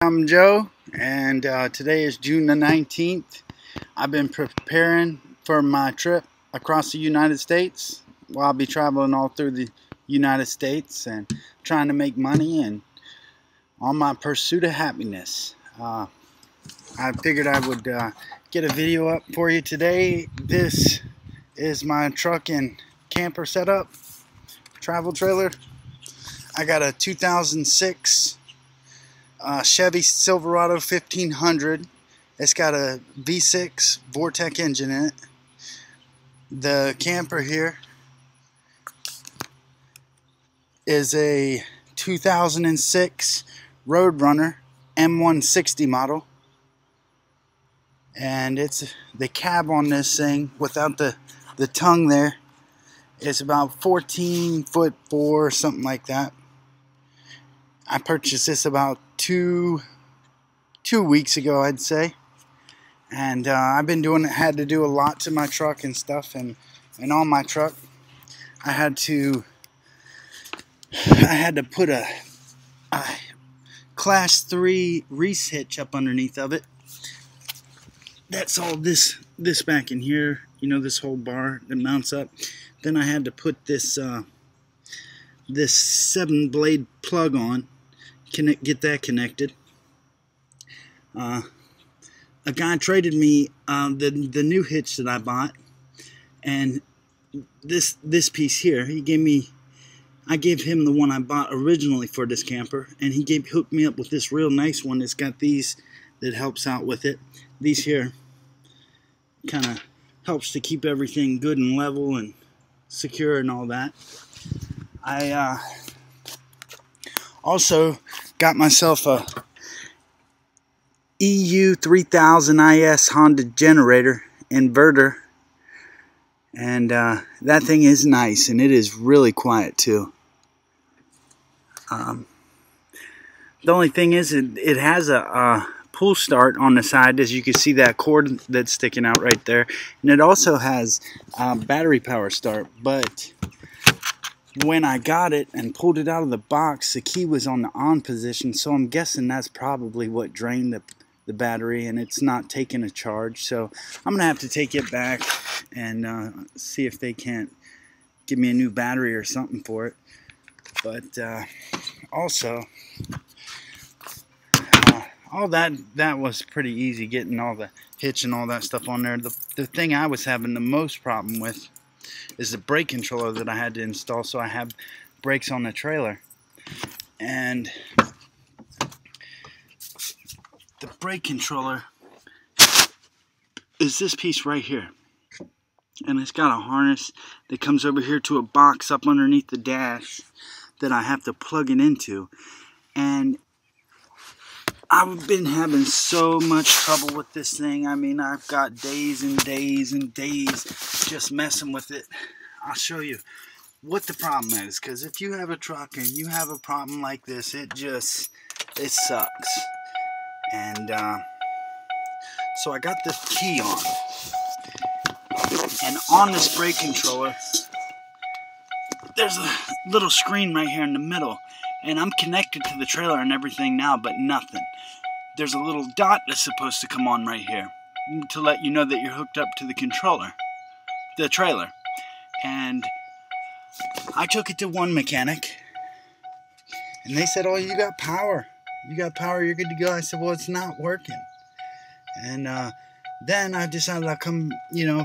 I'm Joe, and today is June the 19th. I've been preparing for my trip across the United States. Well, I'll be traveling all through the United States and trying to make money and on my pursuit of happiness. I figured I would get a video up for you today. This is my truck and camper setup, travel trailer. I got a 2006 Chevy Silverado 1500. It's got a V6 Vortec engine in it. The camper here is a 2006 Roadrunner M160 model, and it's the cab on this thing without the tongue there. It's about 14'4", something like that. I purchased this about two weeks ago, I'd say, and I've been had to do a lot to my truck and stuff, and on my truck I had to put a class 3 Reese hitch up underneath of it. That's all this back in here, you know, this whole bar that mounts up. Then I had to put this this 7-blade plug on, get that connected. A guy traded me the new hitch that I bought, and this piece here, I gave him the one I bought originally for this camper, and he hooked me up with this real nice one that's got these that helps out with it. These here kind of helps to keep everything good and level and secure and all that. I also got myself a EU 3000 IS Honda generator inverter, and that thing is nice, and it is really quiet too. The only thing is it has a pull start on the side, as you can see that cord that's sticking out right there, and it also has battery power start. But when I got it and pulled it out of the box, the key was on the on position, so I'm guessing that's probably what drained the battery, and it's not taking a charge. So I'm gonna have to take it back and see if they can't give me a new battery or something for it. But also all that was pretty easy, getting all the hitch and all that stuff on there. The thing I was having the most problem with is the brake controller that I had to install, so I have brakes on the trailer. And the brake controller is this piece right here, and it's got a harness that comes over here to a box up underneath the dash that I have to plug it into. And I've been having so much trouble with this thing. I mean, I've got days and days and days just messing with it. I'll show you what the problem is, because if you have a truck and you have a problem like this, it sucks. And so I got this key on, and on this brake controller there's a little screen right here in the middle, and I'm connected to the trailer and everything now, but nothing. There's a little dot that's supposed to come on right here to let you know that you're hooked up to the trailer. And I took it to one mechanic, and they said, "Oh, you got power. You got power, you're good to go." I said, "Well, it's not working." And then I decided I'll come,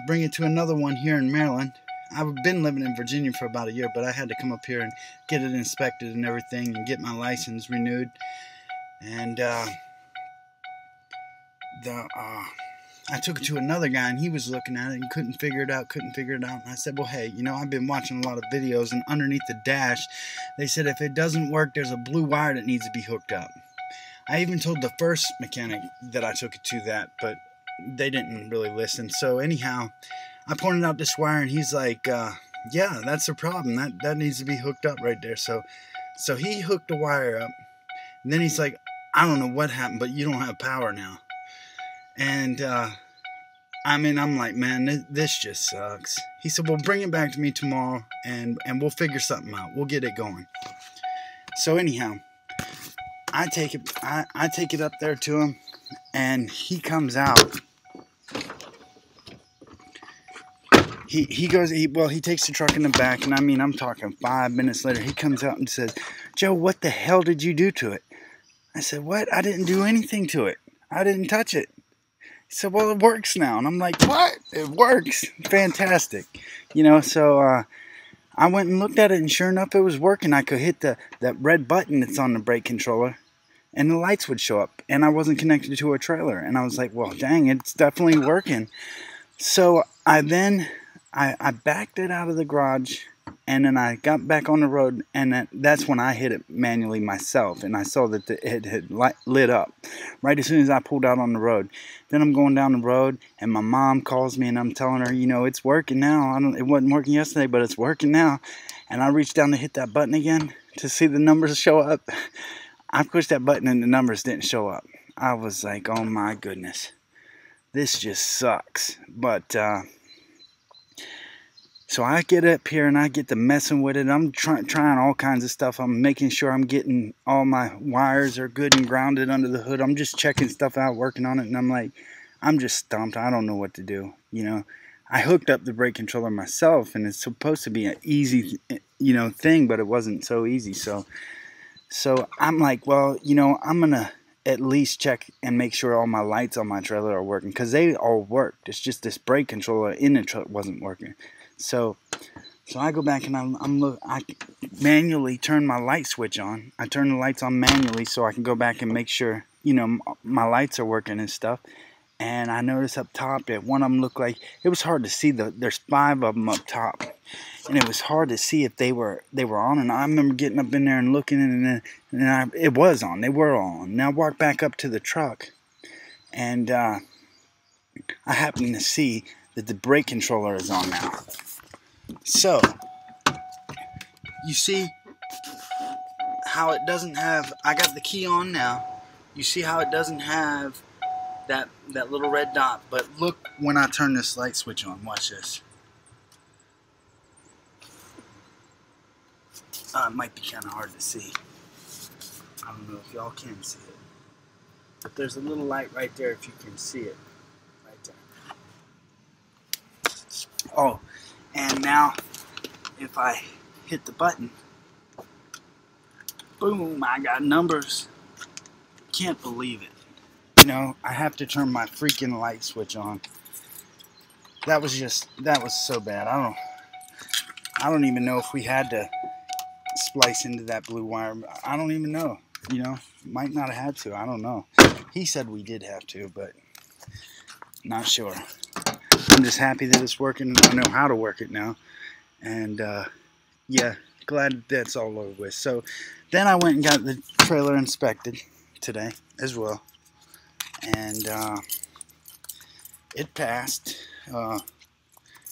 bring it to another one here in Maryland. I've been living in Virginia for about a year, but I had to come up here and get it inspected and everything and get my license renewed. And I took it to another guy, and he was looking at it and couldn't figure it out. And I said, "Well, hey, I've been watching a lot of videos, and underneath the dash, they said if it doesn't work, there's a blue wire that needs to be hooked up." I even told the first mechanic that I took it to that, but they didn't really listen. So anyhow, I pointed out this wire, and he's like, "Yeah, that's the problem. That needs to be hooked up right there." So he hooked the wire up, and then he's like, "I don't know what happened, but you don't have power now." And I'm like, "Man, this just sucks." He said, "Well, bring it back to me tomorrow, and we'll figure something out. We'll get it going." So anyhow, I take it up there to him, and he comes out. He goes, he takes the truck in the back, and I mean, I'm talking 5 minutes later, he comes out and says, Joe, what the hell did you do to it? I said, what? I didn't do anything to it. I didn't touch it. He said, well, it works now. And I'm like, what? It works. Fantastic. You know, so I went and looked at it, and sure enough, it was working. I could hit that red button that's on the brake controller, and the lights would show up, and I wasn't connected to a trailer. And I was like, well, dang, it's definitely working. So I backed it out of the garage, and then I got back on the road, and that's when I hit it manually myself, and I saw that it had lit up right as soon as I pulled out on the road. Then I'm going down the road, and my mom calls me, and I'm telling her, you know, it's working now. It wasn't working yesterday, but it's working now. And I reached down to hit that button again to see the numbers show up. I pushed that button, and the numbers didn't show up. I was like, oh my goodness, this just sucks. But so I get up here and I get to messing with it. I'm trying all kinds of stuff. I'm making sure I'm getting all my wires are good and grounded under the hood. I'm just checking stuff out, working on it, and I'm like, I'm just stumped. I don't know what to do. You know, I hooked up the brake controller myself, and it's supposed to be an easy, you know, thing, but it wasn't so easy. So I'm like, well, you know, I'm gonna at least check and make sure all my lights on my trailer are working, because they all worked. It's just this brake controller in the truck wasn't working. So I go back and I manually turn my light switch on. I turn the lights on manually so I can go back and make sure, you know, my lights are working and stuff. And I noticed up top that one of them looked like, it was hard to see. There's 5 of them up top, and it was hard to see if they were on. And I remember getting up in there and looking, and it was on. They were on. And I walked back up to the truck, and I happened to see that the brake controller is on now. So, you see how it doesn't have, I got the key on now. You see how it doesn't have that little red dot, but look when I turn this light switch on. Watch this. It might be kind of hard to see. I don't know if y'all can see it, but there's a little light right there if you can see it. Right there. Oh, and now if I hit the button, boom, I got numbers. Can't believe it. You know, I have to turn my freaking light switch on. That was so bad. I don't even know if we had to splice into that blue wire. I don't even know. You know, might not have had to. I don't know. He said we did have to, but not sure. I'm just happy that it's working, and I know how to work it now. And yeah, glad that's all over with. So then I went and got the trailer inspected today as well, and it passed.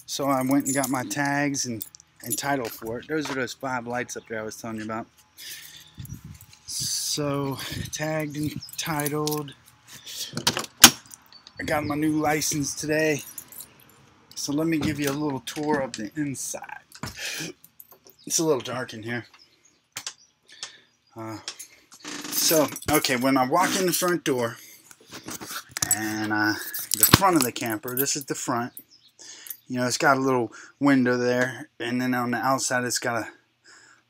So I went and got my tags and title for it. Those are those 5 lights up there I was telling you about. So tagged and titled. I got my new license today. So let me give you a little tour of the inside. It's a little dark in here. So, okay, when I walk in the front door, and the front of the camper, this is the front. You know, it's got a little window there, and then on the outside it's got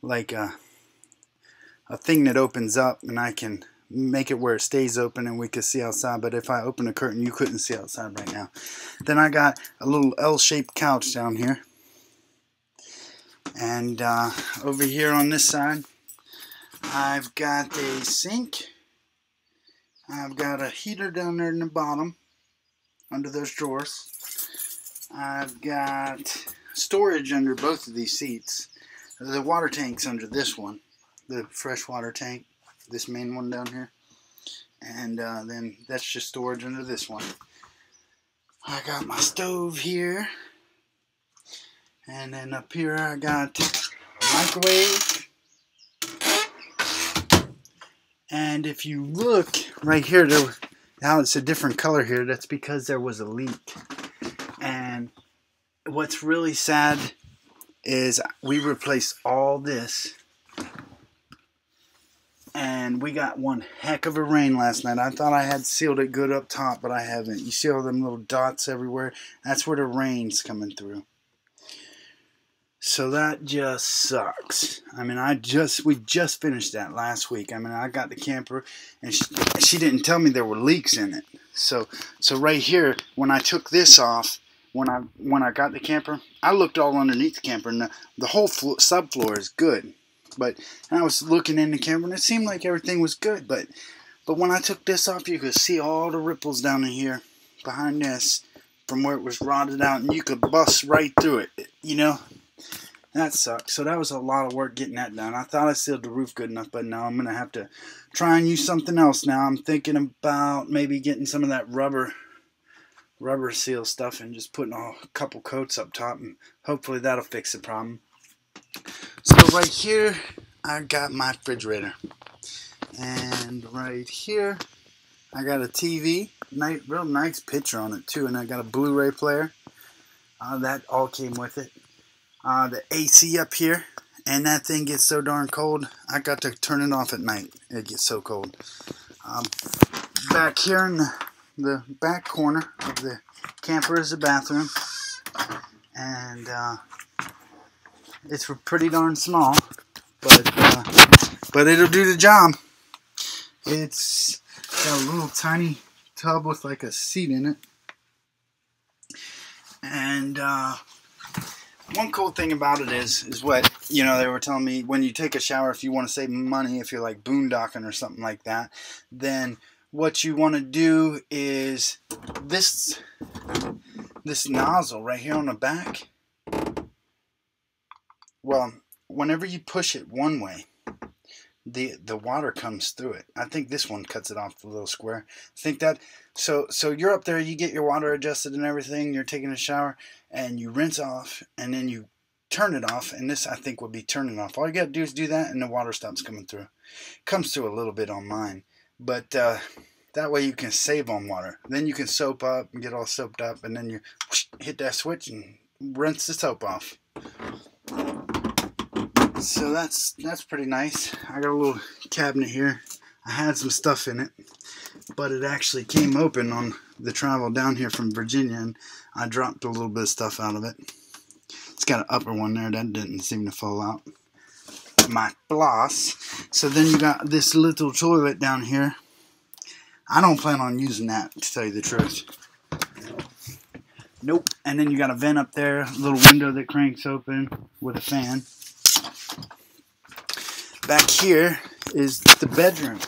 a thing that opens up, and I can make it where it stays open and we can see outside. But if I open the curtain, you couldn't see outside right now. Then I got a little L-shaped couch down here, and over here on this side I've got a sink. I've got a heater down there in the bottom under those drawers. I've got storage under both of these seats. The water tank's under this one, the freshwater tank, this main one down here. And then that's just storage under this one. I got my stove here. And then up here I got a microwave. And if you look right here, now it's a different color here. That's because there was a leak. And what's really sad is we replaced all this, and And we got one heck of a rain last night. I thought I had sealed it good up top, but I haven't. You see all them little dots everywhere? That's where the rain's coming through. So that just sucks. I mean, we just finished that last week. I mean, I got the camper, and she didn't tell me there were leaks in it. So right here, when I took this off, when I got the camper, I looked all underneath the camper, and the whole subfloor is good. But I was looking in the camera, and it seemed like everything was good. But when I took this off, you could see all the ripples down in here behind this from where it was rotted out, and you could bust right through it, you know. That sucks. So that was a lot of work getting that done. I thought I sealed the roof good enough, but now I'm going to have to try and use something else now. I'm thinking about maybe getting some of that rubber seal stuff and just putting a couple coats up top, and hopefully that'll fix the problem. So right here, I got my refrigerator. And right here, I got a TV. Real nice picture on it too. And I got a Blu-ray player. That all came with it. The AC up here, and that thing gets so darn cold, I got to turn it off at night. It gets so cold. Back here in the back corner of the camper is the bathroom, and it's pretty darn small, but it'll do the job. It's got a little tiny tub with like a seat in it, and one cool thing about it is what, you know, they were telling me, when you take a shower, if you want to save money, if you're like boondocking or something like that, then what you want to do is this nozzle right here on the back. Well, whenever you push it one way, the water comes through it. I think this one cuts it off the little square. I think that, so you're up there, you get your water adjusted and everything, you're taking a shower, and you rinse off, and then you turn it off, and this I think would be turning off. All you gotta do is do that, and the water stops coming through. Comes through a little bit on mine, but that way you can save on water. Then you can soap up and get all soaped up, and then you hit that switch and rinse the soap off. So that's pretty nice. I got a little cabinet here. I had some stuff in it, but it actually came open on the travel down here from Virginia, and I dropped a little bit of stuff out of it. It's got an upper one there that didn't seem to fall out. My floss. So then you got this little toilet down here. I don't plan on using that, to tell you the truth. Nope. And then you got a vent up there, a little window that cranks open with a fan. Back here is the bedroom.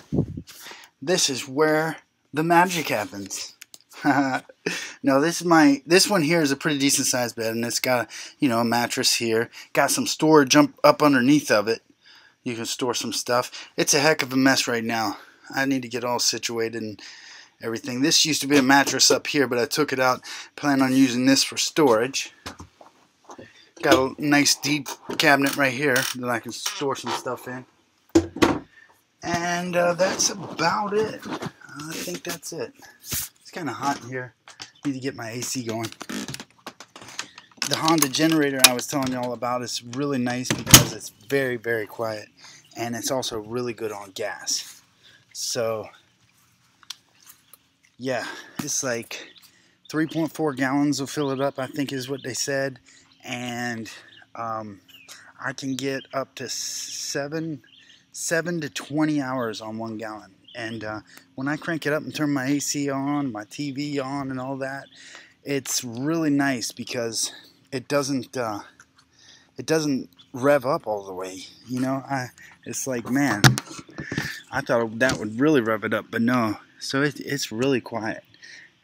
This is where the magic happens. No, this one here is a pretty decent sized bed, and it's got, you know, a mattress here. Got some storage up underneath of it. You can store some stuff. It's a heck of a mess right now. I need to get all situated and everything. This used to be a mattress up here, but I took it out. Plan on using this for storage. Got a nice deep cabinet right here that I can store some stuff in. And that's about it. I think that's it. It's kind of hot in here. Need to get my AC going. The Honda generator I was telling you all about is really nice because it's very, very quiet. And it's also really good on gas. So, yeah, it's like 3.4 gallons will fill it up, I think is what they said. And I can get up to 7 to 20 hours on 1 gallon. And when I crank it up and turn my AC on, my TV on, and all that, it's really nice because it doesn't rev up all the way. You know, it's like, man, I thought that would really rev it up, but no. So it's really quiet.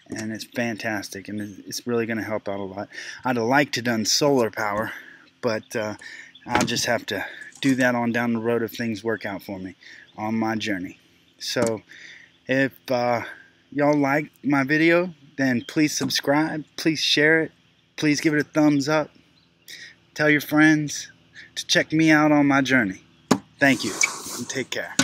And it's fantastic, and it's really going to help out a lot. I'd have liked to have done solar power, but I'll just have to do that on down the road if things work out for me on my journey. So if y'all like my video, then please subscribe, please share it, please give it a thumbs up. Tell your friends to check me out on my journey. Thank you, and take care.